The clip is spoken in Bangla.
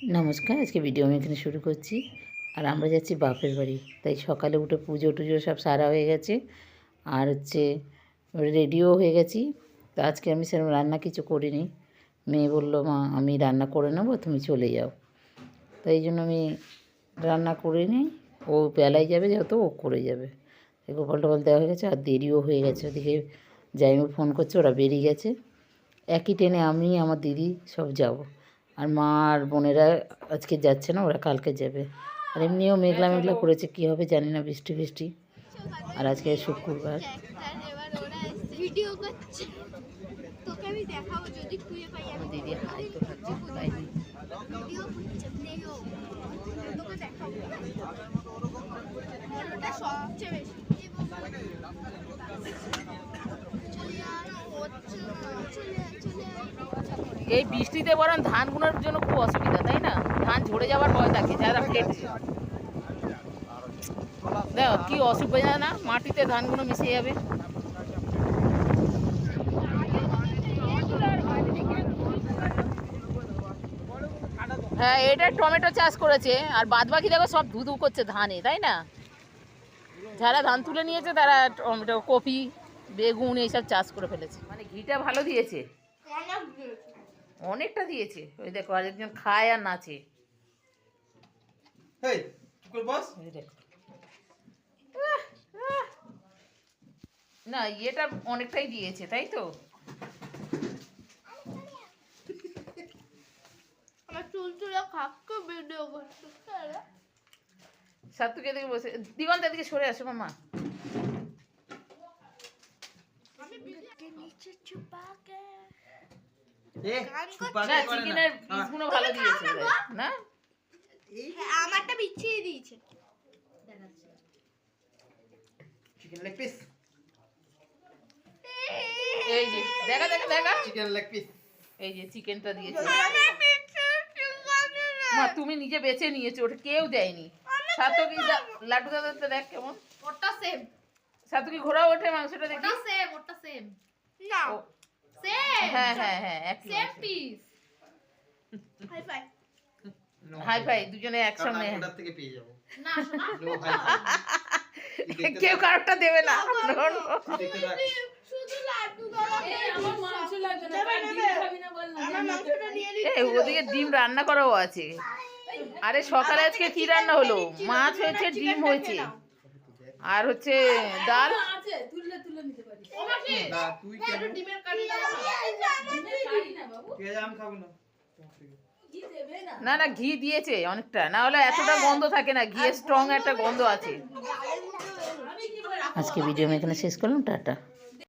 নমস্কার, আজকে ভিডিও আমি এখানে শুরু করছি। আর আমরা যাচ্ছি বাপের বাড়ি, তাই সকালে উঠে পুজো টুজো সব সারা হয়ে গেছে। আর রেডিও হয়ে গেছি। তো আজকে আমি সেরকম রান্না কিছু করিনি। মেয়ে বললো, মা আমি রান্না করে নেবো, তুমি চলে যাও। তাই জন্য আমি রান্না করিনি। ও বেলায় যাবে, যেহেতু ও করে যাবে। গোপাল টোপাল দেওয়া হয়ে গেছে, আর দেরিও হয়ে গেছে। ওদিকে জাইমু ফোন করছে, ওরা বেরিয়ে গেছে। একই ট্রেনে আমি আমার দিদি সব যাব। আর মা আর বোনেরা আজকে যাচ্ছে না, ওরা কালকে যাবে। আর এমনিও মেঘলা মেঘলা করেছে, কী হবে জানি না, বৃষ্টি বৃষ্টি। আর আজকে শুক্রবার। দিদি হাই তো খাচ্ছি, তাই এই বৃষ্টিতে বরং ধানগুলোর জন্য খুব অসুবিধা, তাই না? ধান ঝরে যাওয়ার ভয় থাকে, যারা ফেটে দেখো কি অসুবিধা না, মাটিতে ধানগুলো মিশে যাবে। হ্যাঁ, এটা টমেটো চাষ করেছে, আর বাদ বাকি দেখো সব ধুধু করছে ধানে, তাই না? যারা ধান তুলে নিয়েছে তারা টমেটো, কপি, বেগুন এইসব চাষ করে ফেলেছে। মানে ঘিটা ভালো দিয়েছে, অনেকটা দিয়েছে। ওই দেখো আরেকজন খায় আর নাচে। না, এটা অনেকটাই দিয়েছে, তাই তো? সাতুকে দিকে বসে, দিগন্তের দিকে সরে আসো মামা। চিকেনের পিসগুলো ভালো দিয়েছে না? আমারটা বিছিয়ে দিয়েছে। চিকেন লেগ পিস, এই যে দেখা দেখা দেখা, চিকেন লেগ পিস, এই যে চিকেনটা দিয়েছে। মা তুমি নিজে বেছে নিয়েছো, ওটা কেউ দেয়নি। সাতকি লাড্ডু দাদাটা দেখ কেমন, ওটা সেম। সাতকি ঘোরা ওঠে মাংসটা দেখি। ওটা সেম, ওটা সেম। না সেম। হ্যাঁ হ্যাঁ হ্যাঁ, এক same piece. High five. High five, দুজনে একসঙ্গে। ওটার থেকে পেয়ে যাবো না শোনা। নো হাই কেউ কারোরটা দেবে না। শুধু লাড্ডু দাও। এই আমার মাংস লাগবে না, ডিম খাবি না বল না। আমার মাংসটা নিয়ে নিচ্ছি। এই ওদিকে ডিম রান্না করাও আছে। আরে সকালে আজকে কি রান্না হলো? মাছ হয়েছে, ডিম হয়েছে, আর হচ্ছে ডাল আছে, তুললে তুলে নিতে পারিস। ও মাসি না, তুই কেন ডিমের কারি দাও। ডিমের কারি না বাবু। কে আম খাবো না। কি দেবে না? না না, ঘি দিয়েছে অনেকটা, না হলে এতটা গন্ধ থাকে না, ঘিয়ের স্ট্রং একটা গন্ধ আছে। আজকে ভিডিও আমি এখানে শেষ করলাম, টাটা।